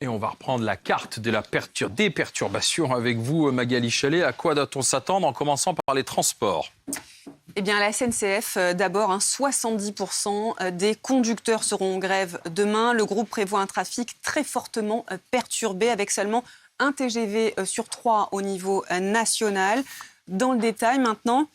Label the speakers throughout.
Speaker 1: Et on va reprendre la carte des perturbations avec vous, Magali Chalet. À quoi doit-on s'attendre en commençant par les transports ?
Speaker 2: Eh bien, la SNCF, d'abord, 70% des conducteurs seront en grève demain. Le groupe prévoit un trafic très fortement perturbé avec seulement un TGV sur 3 au niveau national. Dans le détail maintenant,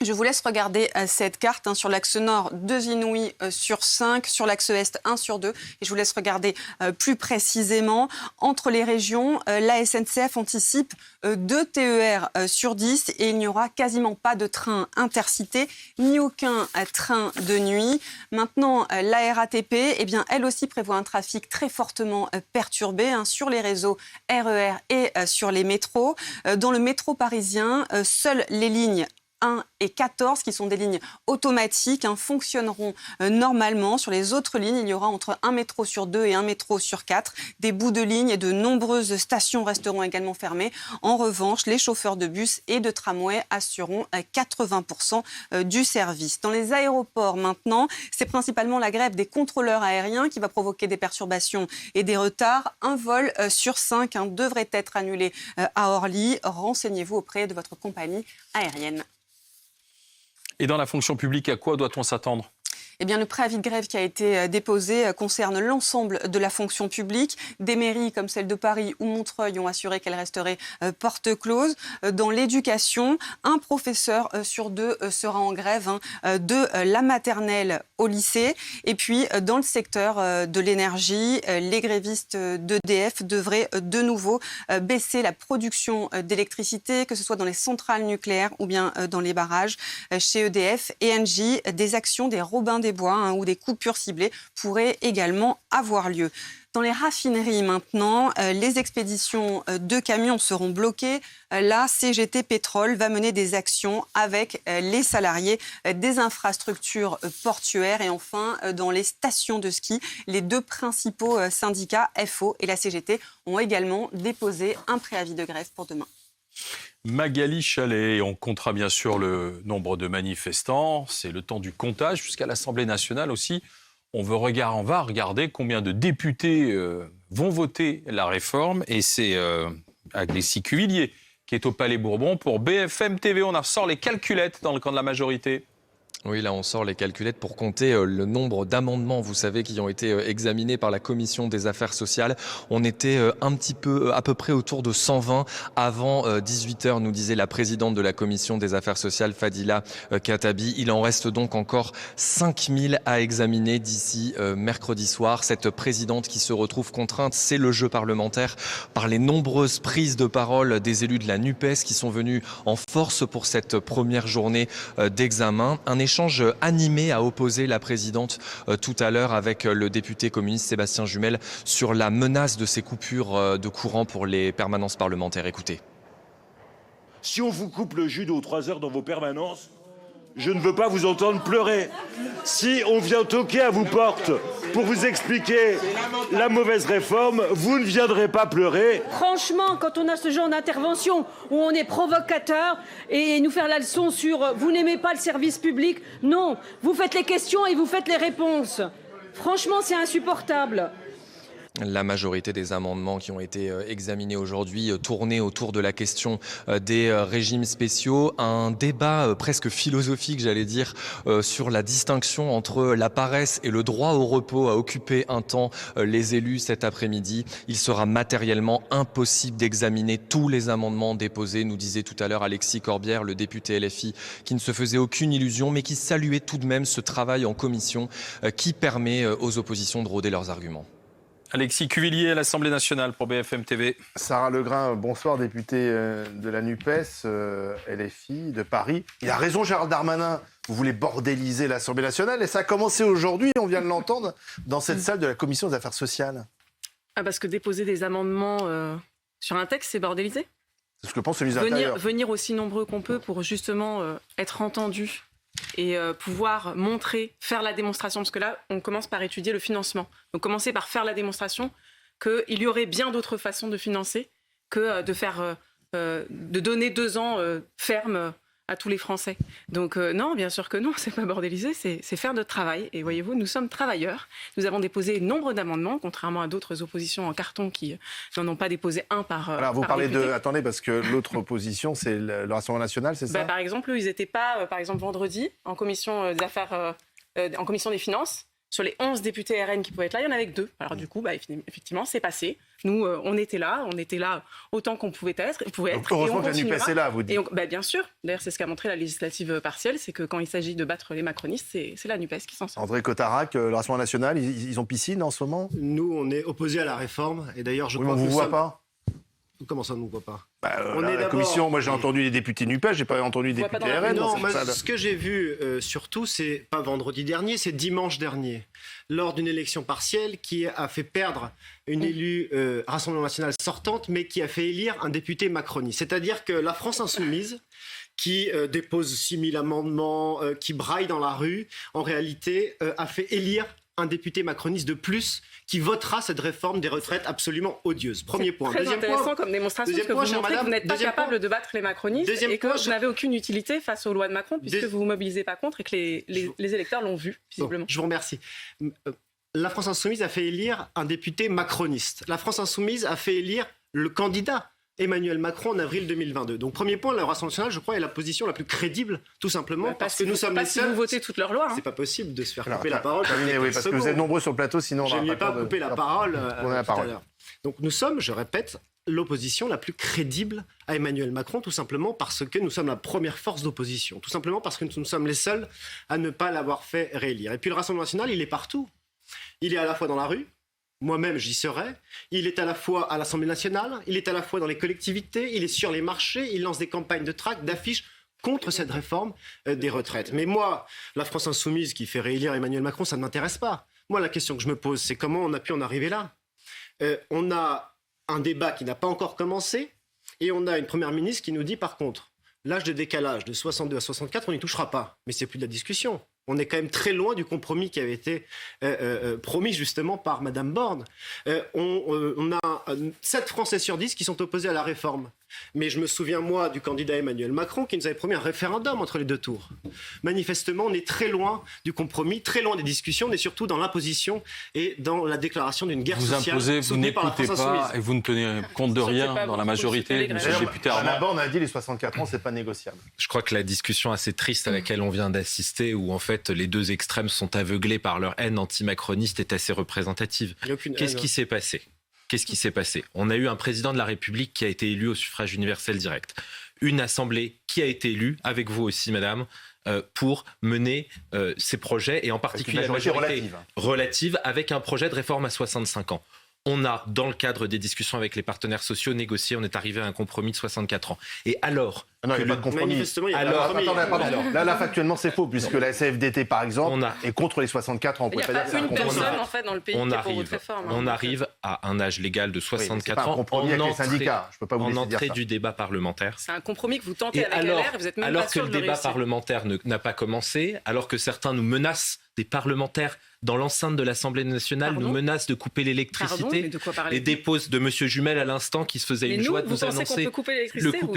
Speaker 2: je vous laisse regarder cette carte. Sur l'axe nord, 2 inouïs sur 5. Sur l'axe est, 1 sur 2. Et je vous laisse regarder plus précisément. Entre les régions, la SNCF anticipe 2 TER sur 10. Et il n'y aura quasiment pas de train intercité, ni aucun train de nuit. Maintenant, la RATP, elle aussi prévoit un trafic très fortement perturbé sur les réseaux RER et sur les métros. Dans le métro parisien, seules les lignes 1 et 14, qui sont des lignes automatiques, fonctionneront normalement. Sur les autres lignes, il y aura entre 1 métro sur 2 et 1 métro sur 4. Des bouts de ligne et de nombreuses stations resteront également fermées. En revanche, les chauffeurs de bus et de tramway assureront 80% du service. Dans les aéroports maintenant, c'est principalement la grève des contrôleurs aériens qui va provoquer des perturbations et des retards. Un vol sur 5 devrait être annulé à Orly. Renseignez-vous auprès de votre compagnie aérienne.
Speaker 1: Et dans la fonction publique, à quoi doit-on s'attendre ?
Speaker 2: Eh bien, le préavis de grève qui a été déposé concerne l'ensemble de la fonction publique. Des mairies comme celle de Paris ou Montreuil ont assuré qu'elle resterait porte close. Dans l'éducation, un professeur sur 2 sera en grève de la maternelle au lycée. Et puis, dans le secteur de l'énergie, les grévistes d'EDF devraient de nouveau baisser la production d'électricité, que ce soit dans les centrales nucléaires ou bien dans les barrages. Chez EDF et Engie, des actions des Robins des Bois ou des coupures ciblées pourraient également avoir lieu. Dans les raffineries maintenant, les expéditions de camions seront bloquées. La CGT Pétrole va mener des actions avec les salariés des infrastructures portuaires. Et enfin, dans les stations de ski, les 2 principaux syndicats, FO et la CGT, ont également déposé un préavis de grève pour demain.
Speaker 1: Magali Chalet, on comptera bien sûr le nombre de manifestants. C'est le temps du comptage, puisqu'à l'Assemblée nationale aussi, on va regarder combien de députés vont voter la réforme. Et c'est Alexis Cuvillier qui est au Palais Bourbon pour BFM TV. On ressort les calculettes dans le camp de la majorité.
Speaker 3: Oui, là, on sort les calculettes pour compter le nombre d'amendements, vous savez, qui ont été examinés par la Commission des affaires sociales. On était à peu près autour de 120 avant 18h, nous disait la présidente de la Commission des affaires sociales, Fadila Khattabi. Il en reste donc encore 5000 à examiner d'ici mercredi soir. Cette présidente qui se retrouve contrainte, c'est le jeu parlementaire, par les nombreuses prises de parole des élus de la NUPES qui sont venus en force pour cette première journée d'examen. Un échange animé a opposé la présidente tout à l'heure avec le député communiste Sébastien Jumel sur la menace de ces coupures de courant pour les permanences parlementaires. Écoutez.
Speaker 4: Si on vous coupe le jus aux 3 heures dans vos permanences, je ne veux pas vous entendre pleurer. Si on vient toquer à vos portes pour vous expliquer la mauvaise réforme, vous ne viendrez pas pleurer.
Speaker 5: Franchement, quand on a ce genre d'intervention où on est provocateur et nous faire la leçon sur vous n'aimez pas le service public, non, vous faites les questions et vous faites les réponses. Franchement, c'est insupportable.
Speaker 3: La majorité des amendements qui ont été examinés aujourd'hui tournaient autour de la question des régimes spéciaux. Un débat presque philosophique, j'allais dire, sur la distinction entre la paresse et le droit au repos a occupé un temps les élus cet après-midi. Il sera matériellement impossible d'examiner tous les amendements déposés, nous disait tout à l'heure Alexis Corbière, le député LFI, qui ne se faisait aucune illusion, mais qui saluait tout de même ce travail en commission qui permet aux oppositions de rôder leurs arguments.
Speaker 1: Alexis Cuvillier à l'Assemblée nationale pour BFM TV.
Speaker 6: Sarah Legrain, bonsoir, députée de la NUPES, LFI, de Paris. Il a raison, Gérald Darmanin, vous voulez bordéliser l'Assemblée nationale et ça a commencé aujourd'hui, on vient de l'entendre, dans cette salle de la Commission des affaires sociales.
Speaker 7: Parce que déposer des amendements sur un texte, c'est bordéliser.
Speaker 6: C'est ce que pense le ministre de l'Intérieur.
Speaker 7: Venir aussi nombreux qu'on peut pour justement être entendus et pouvoir montrer, faire la démonstration, parce que là, on commence par étudier le financement. Donc, commencer par faire la démonstration qu'il y aurait bien d'autres façons de financer que de donner 2 ans fermes à tous les Français. Donc non, bien sûr que non, c'est pas bordéliser, c'est faire notre travail. Et voyez-vous, nous sommes travailleurs. Nous avons déposé nombre d'amendements, contrairement à d'autres oppositions en carton qui n'en ont pas déposé un par
Speaker 6: Alors vous
Speaker 7: par
Speaker 6: parlez
Speaker 7: député.
Speaker 6: de... Attendez, parce que l'autre opposition, c'est le Rassemblement national, c'est ça?
Speaker 7: Par exemple, eux, ils n'étaient pas, par exemple, vendredi, en commission des affaires, en commission des finances. Sur les 11 députés RN qui pouvaient être là, il y en avait que 2. Alors du coup, effectivement, c'est passé. Nous, on était là autant qu'on pouvait être.
Speaker 6: Donc, heureusement que la NUPES est là, vous dites.
Speaker 7: Bien sûr. D'ailleurs, c'est ce qu'a montré la législative partielle, c'est que quand il s'agit de battre les macronistes, c'est la NUPES qui s'en sort.
Speaker 6: André Cotarac, le Rassemblement national, ils ont piscine en ce moment?
Speaker 8: Nous, on est opposés à la réforme. Et d'ailleurs, je
Speaker 6: Oui,
Speaker 8: crois
Speaker 6: on ne
Speaker 8: que
Speaker 6: vous voit pas?
Speaker 8: Comment ça, on ne nous voit pas?
Speaker 6: On est la commission, moi j'ai entendu les députés NUPES, j'ai pas entendu les députés RN.
Speaker 8: Non, ce que j'ai vu surtout, c'est pas vendredi dernier, c'est dimanche dernier, lors d'une élection partielle qui a fait perdre une élue Rassemblement national sortante, mais qui a fait élire un député macroniste. C'est-à-dire que la France insoumise, qui dépose 6000 amendements, qui braille dans la rue, en réalité a fait élire un député macroniste de plus qui votera cette réforme des retraites absolument odieuse. Premier point.
Speaker 7: Très
Speaker 8: Deuxième
Speaker 7: intéressant
Speaker 8: point,
Speaker 7: comme démonstration, parce que
Speaker 8: point,
Speaker 7: vous montrez que vous n'êtes pas
Speaker 8: deuxième
Speaker 7: capable
Speaker 8: point.
Speaker 7: de battre les macronistes
Speaker 8: Deuxième
Speaker 7: et que
Speaker 8: point,
Speaker 7: vous n'avez aucune utilité face aux lois de Macron, puisque vous ne vous mobilisez pas contre et que les électeurs l'ont vu, visiblement.
Speaker 8: Bon, je vous remercie. La France insoumise a fait élire un député macroniste. La France insoumise a fait élire le candidat Emmanuel Macron en avril 2022. Donc premier point, le Rassemblement national, je crois, est la position la plus crédible, tout simplement parce que nous sommes les seuls.
Speaker 7: Vous votez toutes leurs lois.
Speaker 8: C'est pas possible de se faire couper la parole.
Speaker 6: Oui, parce que vous êtes nombreux sur le plateau, sinon on
Speaker 8: je
Speaker 6: n'aura
Speaker 8: ne vais
Speaker 6: pas
Speaker 8: pas couper la parole
Speaker 6: On a la
Speaker 8: tout à
Speaker 6: parole.
Speaker 8: l'heure. Donc nous sommes, je répète, l'opposition la plus crédible à Emmanuel Macron, tout simplement parce que nous sommes la première force d'opposition, tout simplement parce que nous sommes les seuls à ne pas l'avoir fait réélire. Et puis le Rassemblement national, il est partout. Il est à la fois dans la rue. Moi-même, j'y serai. Il est à la fois à l'Assemblée nationale, il est à la fois dans les collectivités, il est sur les marchés, il lance des campagnes de tracts, d'affiches contre cette réforme des retraites. Mais moi, la France insoumise qui fait réélire Emmanuel Macron, ça ne m'intéresse pas. Moi, la question que je me pose, c'est comment on a pu en arriver là. On a un débat qui n'a pas encore commencé et on a une première ministre qui nous dit, par contre, l'âge de décalage de 62 à 64, on n'y touchera pas. Mais c'est plus de la discussion. On est quand même très loin du compromis qui avait été promis justement par Madame Borne. On a 7 Français sur 10 qui sont opposés à la réforme. Mais je me souviens, moi, du candidat Emmanuel Macron qui nous avait promis un référendum entre les 2 tours. Manifestement, on est très loin du compromis, très loin des discussions, mais surtout dans l'imposition et dans la déclaration d'une guerre
Speaker 1: Vous
Speaker 8: sociale.
Speaker 1: imposez, vous
Speaker 8: soutenue par la
Speaker 1: n'écoutez
Speaker 8: France
Speaker 1: pas
Speaker 8: insoumise.
Speaker 1: et vous ne tenez compte de rien dans la majorité, monsieur le député
Speaker 6: Madame
Speaker 1: Armand.
Speaker 6: Borne a dit les 64 ans, c'est pas négociable.
Speaker 9: Je crois que la discussion assez triste à laquelle on vient d'assister, où en fait les deux extrêmes sont aveuglés par leur haine anti-macroniste, est assez représentative. Qu'est-ce qui s'est passé ? Qu'est-ce qui s'est passé ? On a eu un président de la République qui a été élu au suffrage universel direct. Une assemblée qui a été élue, avec vous aussi, madame, pour mener ces projets, et en particulier la majorité relative, avec un projet de réforme à 65 ans. On a, dans le cadre des discussions avec les partenaires sociaux, négocié, on est arrivé à un compromis de 64 ans. Et alors...
Speaker 6: Non, il n'y a pas de compromis.
Speaker 8: Manifestement, il y a
Speaker 6: Alors,
Speaker 8: pas de compromis.
Speaker 6: pardon. Là, factuellement, c'est faux, puisque la CFDT, par exemple, est contre les 64 ans.
Speaker 7: Il n'y a pas une personne, en fait, dans le pays qui est pour votre réforme.
Speaker 9: On arrive à un âge légal de 64 ans.
Speaker 6: Un compromis avec les syndicats. Je peux pas vous laisser dire ça.
Speaker 9: En entrée du débat parlementaire.
Speaker 7: C'est un compromis que vous tentez avec LR, vous êtes même
Speaker 9: alors
Speaker 7: pas sûr
Speaker 9: que
Speaker 7: de
Speaker 9: le
Speaker 7: le
Speaker 9: débat
Speaker 7: réussir.
Speaker 9: parlementaire n'a pas commencé, alors que certains nous menacent, des parlementaires dans l'enceinte de l'Assemblée nationale, nous menacent de couper l'électricité.
Speaker 7: Mais de quoi parlez-vous ?
Speaker 9: Les déposes de M. Jumel à l'instant qui se faisait une joie de nous annoncer le couper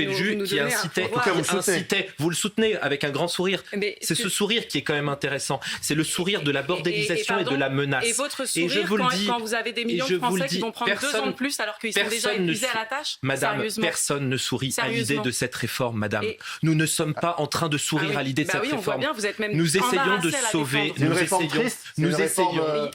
Speaker 9: le jus, qui incitait, vous le soutenez avec un grand sourire. C'est ce sourire qui est quand même intéressant. C'est le sourire de la bordélisation et de la menace.
Speaker 7: Et votre sourire,
Speaker 9: je vous le dis,
Speaker 7: quand vous avez des millions de Français qui vont prendre 2 ans de plus alors qu'ils sont déjà épuisés à la tâche,
Speaker 9: Madame,
Speaker 7: sérieusement.
Speaker 9: personne ne sourit à l'idée de cette réforme, madame.
Speaker 7: Et...
Speaker 9: Nous ne sommes pas en train de sourire à l'idée de cette réforme.
Speaker 7: On voit bien, vous êtes même
Speaker 9: nous essayons de sauver.
Speaker 6: C'est une réforme triste.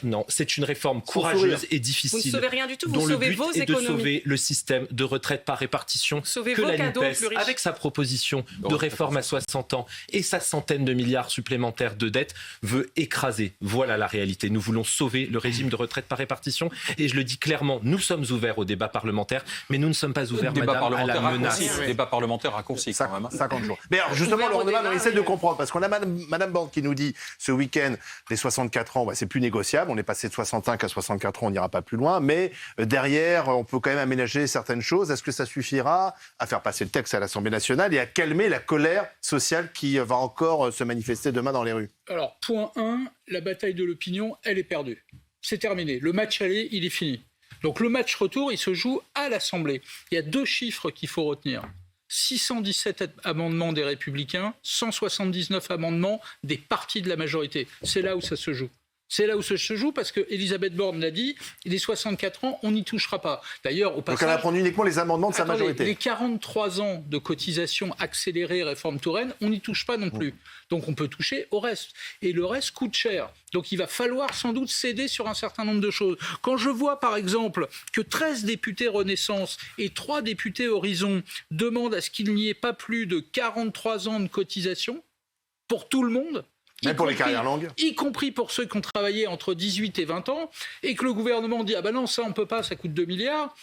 Speaker 9: Non, c'est une réforme courageuse et difficile.
Speaker 7: Vous ne sauvez rien du tout, vous
Speaker 9: dont le
Speaker 7: sauvez
Speaker 9: but
Speaker 7: vos
Speaker 9: est de
Speaker 7: économies.
Speaker 9: sauver le système de retraite par répartition que la NUPES, avec sa proposition de réforme à 60 ans et sa centaine de milliards supplémentaires de dettes, veut écraser. Voilà la réalité. Nous voulons sauver le régime de retraite par répartition et je le dis clairement, nous sommes ouverts au débat parlementaire, mais nous ne sommes pas ouverts, madame, à la menace.
Speaker 1: Débat parlementaire raccourci, quand même.
Speaker 6: 50 jours. Mais alors, justement, Laurent Neumann, on essaie de comprendre, parce qu'on a Madame Borne qui nous dit, ce week-end, les 64 ans, c'est plus négociable, on est passé de 65 à 64 ans, on n'ira pas plus loin, mais derrière, on peut quand même aménager certaines choses. Est-ce que ça suffira à faire passer le texte à l'Assemblée nationale et à calmer la colère sociale qui va encore se manifester demain dans les rues ?
Speaker 10: Alors, point 1, la bataille de l'opinion, elle est perdue. C'est terminé. Le match aller, il est fini. Donc le match retour, il se joue à l'Assemblée. Il y a 2 chiffres qu'il faut retenir. 617 amendements des Républicains, 179 amendements des partis de la majorité. C'est là où ça se joue. C'est là où ça se joue parce que Elisabeth Borne l'a dit, les 64 ans, on n'y touchera pas. D'ailleurs, au passage...
Speaker 6: Donc elle va prendre uniquement les amendements de sa majorité.
Speaker 10: Les 43 ans de cotisation accélérée réforme Touraine, on n'y touche pas non plus. Donc on peut toucher au reste. Et le reste coûte cher. Donc il va falloir sans doute céder sur un certain nombre de choses. Quand je vois par exemple que 13 députés Renaissance et 3 députés Horizon demandent à ce qu'il n'y ait pas plus de 43 ans de cotisation pour tout le monde,
Speaker 6: même pour les carrières longues,
Speaker 10: y compris pour ceux qui ont travaillé entre 18 et 20 ans, et que le gouvernement dit « Ah ben non, ça on peut pas, ça coûte 2 milliards »,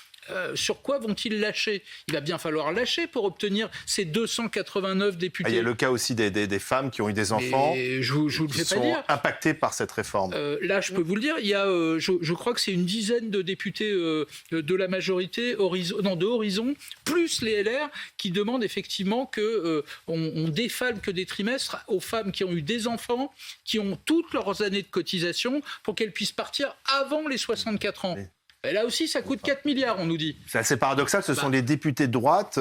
Speaker 10: sur quoi vont-ils lâcher ? Il va bien falloir lâcher pour obtenir ces 289 députés.
Speaker 6: Il y a le cas aussi des femmes qui ont eu des enfants
Speaker 10: je vous le fais
Speaker 6: qui
Speaker 10: pas
Speaker 6: sont
Speaker 10: dire.
Speaker 6: impactées par cette réforme.
Speaker 10: Là, je peux vous le dire, il y a, je crois que c'est une dizaine de députés de la majorité, de Horizon, plus les LR, qui demandent effectivement qu'on défale que des trimestres aux femmes qui ont eu des enfants, qui ont toutes leurs années de cotisation, pour qu'elles puissent partir avant les 64 ans. Oui. Et là aussi, ça coûte 4 milliards, on nous dit.
Speaker 6: C'est assez paradoxal, ce sont les députés de droite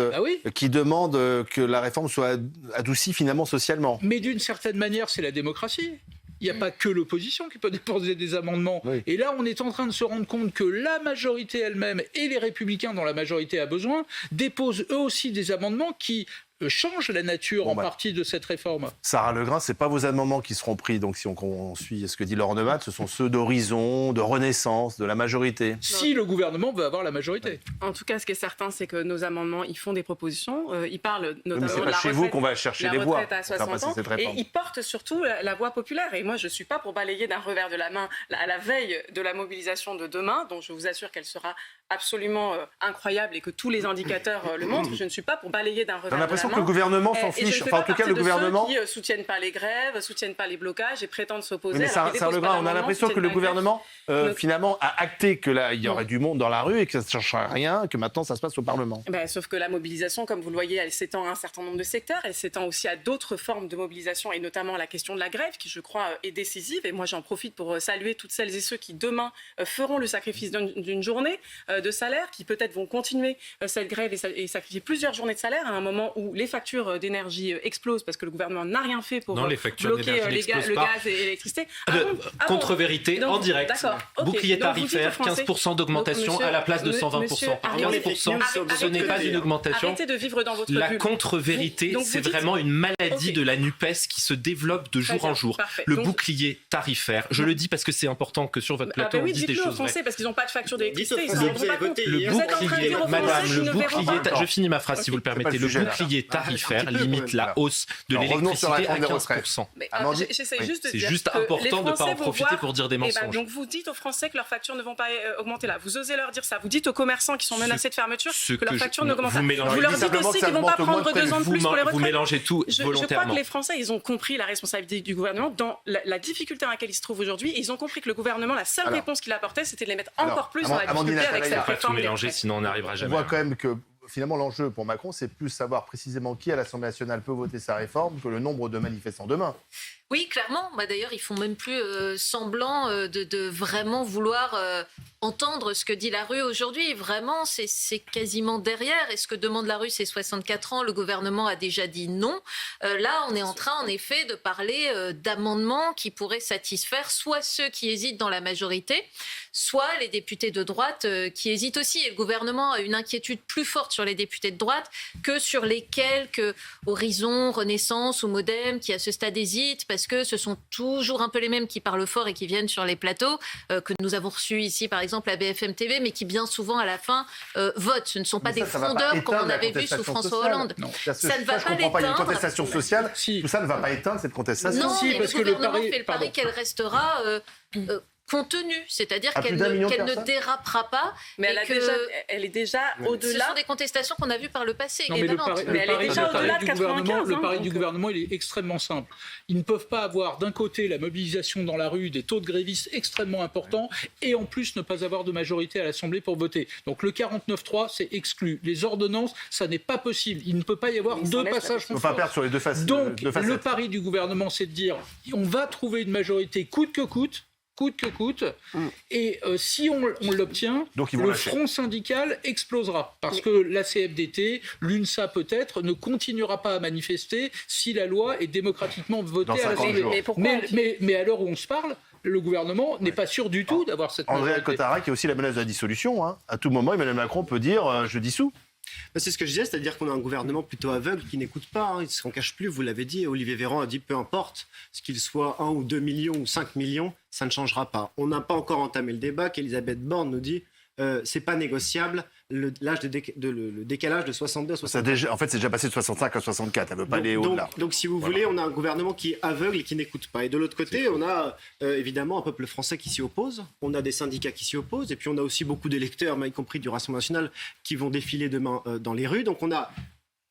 Speaker 6: qui demandent que la réforme soit adoucie finalement socialement.
Speaker 10: Mais d'une certaine manière, c'est la démocratie. Il n'y a pas que l'opposition qui peut déposer des amendements. Oui. Et là, on est en train de se rendre compte que la majorité elle-même et les Républicains dont la majorité a besoin déposent eux aussi des amendements qui change la nature partie de cette réforme.
Speaker 6: Sarah Legrain, ce n'est pas vos amendements qui seront pris, donc si on suit ce que dit Laurent Neumann, ce sont ceux d'Horizon, de Renaissance, de la majorité.
Speaker 10: Si le gouvernement veut avoir la majorité.
Speaker 7: En tout cas, ce qui est certain, c'est que nos amendements, ils font des propositions. Ils parlent notamment
Speaker 6: de la retraite, chez vous qu'on va chercher les voix
Speaker 7: à 60 ans, et ils portent surtout la voix populaire. Et moi, je ne suis pas pour balayer d'un revers de la main à la veille de la mobilisation de demain, dont je vous assure qu'elle sera absolument incroyable et que tous les indicateurs le montrent. Je ne suis pas pour balayer d'un revers de la main.
Speaker 6: J'ai l'impression que le gouvernement s'en fiche. Enfin, en tout cas, le gouvernement.
Speaker 7: Ceux qui soutiennent pas les grèves, soutiennent pas les blocages et prétendent s'opposer.
Speaker 6: Mais Sarah Legrain, on a l'impression que le gouvernement, finalement, a acté que là, il y aurait du monde dans la rue et que ça ne changerait rien, que maintenant, ça se passe au Parlement.
Speaker 7: Sauf que la mobilisation, comme vous le voyez, elle s'étend à un certain nombre de secteurs. Elle s'étend aussi à d'autres formes de mobilisation et notamment la question de la grève, qui, je crois, est décisive. Et moi, j'en profite pour saluer toutes celles et ceux qui, demain, feront le sacrifice d'une journée de salaire, qui peut-être vont continuer cette grève et sacrifier plusieurs journées de salaire à un moment où les factures d'énergie explosent parce que le gouvernement n'a rien fait pour bloquer le gaz et l'électricité.
Speaker 9: Contre-vérité, en direct. Bouclier tarifaire, 15% d'augmentation à la place de 120%. 15%, ce n'est pas une augmentation.
Speaker 7: Arrêtez de vivre dans votre bulle.
Speaker 9: La contre-vérité, c'est vraiment une maladie de la NUPES qui se développe de jour en jour. Le bouclier tarifaire, je le dis parce que c'est important que sur votre plateau, on dise des choses vraies.
Speaker 7: Parce qu'ils n'ont pas de facture d'électricité.
Speaker 9: Madame, le bouclier, je finis ma phrase si vous le permettez, le bouclier tarifaire limite la hausse de l'électricité à 15%. C'est juste important de ne pas en profiter pour dire des mensonges.
Speaker 7: Donc vous dites aux Français que leurs factures ne vont pas augmenter là. Vous osez leur dire ça. Vous dites aux commerçants qui sont menacés de fermeture que leurs factures n'augmentent pas. Vous leur dites aussi qu'ils ne vont pas prendre 2 ans de plus pour les retraites.
Speaker 9: Vous mélangez tout volontairement.
Speaker 7: Je crois que les Français, ils ont compris la responsabilité du gouvernement dans la difficulté dans laquelle ils se trouvent aujourd'hui. Ils ont compris que le gouvernement, la seule réponse qu'il apportait, c'était de les mettre encore plus dans la difficulté avec cette réforme.
Speaker 9: Sinon on n'arrivera jamais.
Speaker 6: On voit quand même que finalement l'enjeu pour Macron, c'est plus savoir précisément qui à l'Assemblée nationale peut voter sa réforme que le nombre de manifestants demain.
Speaker 11: Oui, clairement. D'ailleurs, ils font même plus semblant de vraiment vouloir entendre ce que dit la rue aujourd'hui. Vraiment, c'est quasiment derrière. Et ce que demande la rue, c'est 64 ans. Le gouvernement a déjà dit non. Là, on est en train, en effet, de parler d'amendements qui pourraient satisfaire soit ceux qui hésitent dans la majorité, soit les députés de droite qui hésitent aussi. Et le gouvernement a une inquiétude plus forte sur les députés de droite que sur les quelques Horizon, Renaissance ou Modem qui, à ce stade, hésitent parce que ce sont toujours un peu les mêmes qui parlent fort et qui viennent sur les plateaux, que nous avons reçus ici, par exemple, à BFM TV, mais qui, bien souvent, à la fin, votent. Ce ne sont pas des frondeurs comme on avait vu sous François Hollande.
Speaker 6: Non. Ça ne va pas l'éteindre. Il y a une contestation sociale. Tout ça ne va pas éteindre cette contestation.
Speaker 11: Non, mais le gouvernement fait le pari qu'elle restera contenue, c'est-à-dire qu'elle ne dérapera pas.
Speaker 7: Mais elle est déjà au-delà.
Speaker 11: Ce sont des contestations qu'on a vues par le passé.
Speaker 10: Non, mais elle est déjà au-delà de 95. Le pari du gouvernement, il est extrêmement simple. Ils ne peuvent pas avoir d'un côté la mobilisation dans la rue, des taux de grévistes extrêmement importants, et en plus ne pas avoir de majorité à l'Assemblée pour voter. Donc le 49.3, c'est exclu. Les ordonnances, ça n'est pas possible. Il ne peut pas y avoir deux passages.
Speaker 6: Il ne faut pas perdre sur les deux faces.
Speaker 10: Donc le pari du gouvernement, c'est de dire on va trouver une majorité coûte que coûte. coûte que coûte. Et si on l'obtient, le front syndical explosera. Parce que la CFDT, l'UNSA peut-être, ne continuera pas à manifester si la loi est démocratiquement votée à l'Assemblée. Mais à l'heure où on se parle, le gouvernement n'est pas sûr du tout d'avoir cette majorité.
Speaker 6: Andréa Cotarac, il y a aussi la menace de la dissolution. Hein. À tout moment, Emmanuel Macron peut dire je dissous.
Speaker 8: C'est ce que je disais, c'est-à-dire qu'on a un gouvernement plutôt aveugle qui n'écoute pas, hein, il ne s'en cache plus, vous l'avez dit, Olivier Véran a dit peu importe, ce qu'il soit 1 ou 2 millions ou 5 millions, ça ne changera pas. On n'a pas encore entamé le débat qu'Elisabeth Borne nous dit c'est pas négociable, le décalage de 62 à 64.
Speaker 6: En fait, c'est déjà passé de 65 à 64, elle ne veut pas aller au-delà.
Speaker 8: Donc, si vous voulez, on a un gouvernement qui est aveugle et qui n'écoute pas. Et de l'autre côté, on a évidemment un peuple français qui s'y oppose, on a des syndicats qui s'y opposent, et puis on a aussi beaucoup d'électeurs, y compris du Rassemblement national, qui vont défiler demain dans les rues. Donc on a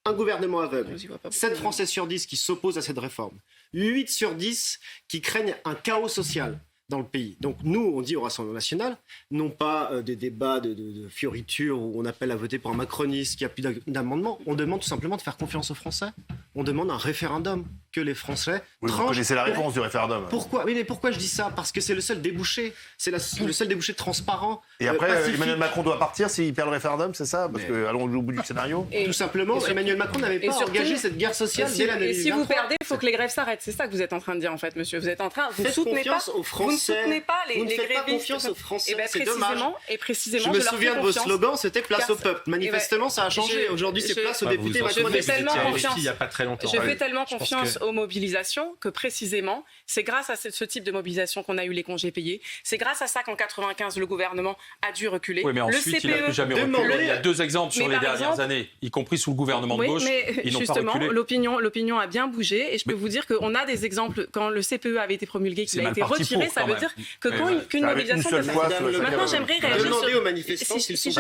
Speaker 8: un gouvernement aveugle, 7 Français sur 10 qui s'opposent à cette réforme, 8 sur 10 qui craignent un chaos social dans le pays. Donc nous, on dit au Rassemblement national, non pas des débats de fioritures où on appelle à voter pour un macroniste qui a plus d'amendements, on demande tout simplement de faire confiance aux Français. On demande un référendum, que les Français tranchent.
Speaker 6: Vous connaissez la réponse du référendum.
Speaker 8: Pourquoi ? Oui, mais pourquoi je dis ça ? Parce que c'est le seul débouché, c'est le seul débouché transparent.
Speaker 6: Et après,
Speaker 8: pacifique.
Speaker 6: Emmanuel Macron doit partir s'il perd le référendum, c'est ça ? Parce que, allons au bout du scénario.
Speaker 8: Tout simplement, Emmanuel Macron n'avait pas engagé cette guerre sociale dès l'année 2023.
Speaker 7: Et si vous perdez, il faut que les grèves s'arrêtent. C'est ça que vous êtes en train de dire, en fait, monsieur. Vous êtes en train, vous ne soutenez pas les
Speaker 8: vous ne faites pas
Speaker 7: grévistes.
Speaker 8: confiance aux Français,
Speaker 7: c'est dommage. Et précisément,
Speaker 8: je me souviens de vos slogans, c'était place au peuple. Manifestement, ça a changé. Aujourd'hui, c'est place aux députés.
Speaker 7: Je fais tellement confiance.
Speaker 9: Il n'y a pas très longtemps.
Speaker 7: Je fais tellement confiance aux mobilisations que précisément, c'est grâce à ce type de mobilisation qu'on a eu les congés payés. C'est grâce à ça qu'en 95, le gouvernement a dû reculer.
Speaker 1: Oui, mais ensuite, il n'a plus jamais reculé. Il y a 2 exemples sur les dernières années, y compris sous le gouvernement de gauche. Ils n'ont pas reculé.
Speaker 7: L'opinion a bien bougé. Et je peux vous dire qu'on a des exemples. Quand le CPE avait été promulgué, qu'il a été retiré, ça veut dire que qu'une mobilisation peut faire. Maintenant, j'aimerais réagir
Speaker 8: Demandez aux manifestants s'ils sont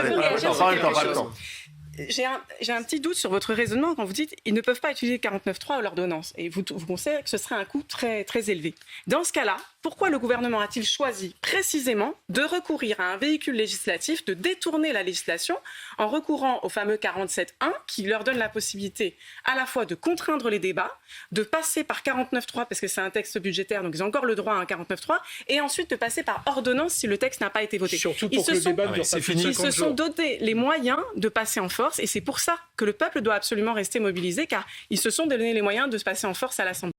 Speaker 7: J'ai un petit doute sur votre raisonnement quand vous dites qu'ils ne peuvent pas utiliser 49.3 à l'ordonnance. Et vous considérez que ce serait un coût très, très élevé. Dans ce cas-là, pourquoi le gouvernement a-t-il choisi précisément de recourir à un véhicule législatif, de détourner la législation en recourant au fameux 47.1 qui leur donne la possibilité à la fois de contraindre les débats, de passer par 49.3 parce que c'est un texte budgétaire, donc ils ont encore le droit à un 49.3, et ensuite de passer par ordonnance si le texte n'a pas été voté.
Speaker 10: Surtout pour que le débat dure pas plus de 50 jours.
Speaker 7: Ils se sont dotés les moyens de passer en force, et c'est pour ça que le peuple doit absolument rester mobilisé, car ils se sont donné les moyens de se passer en force à l'Assemblée.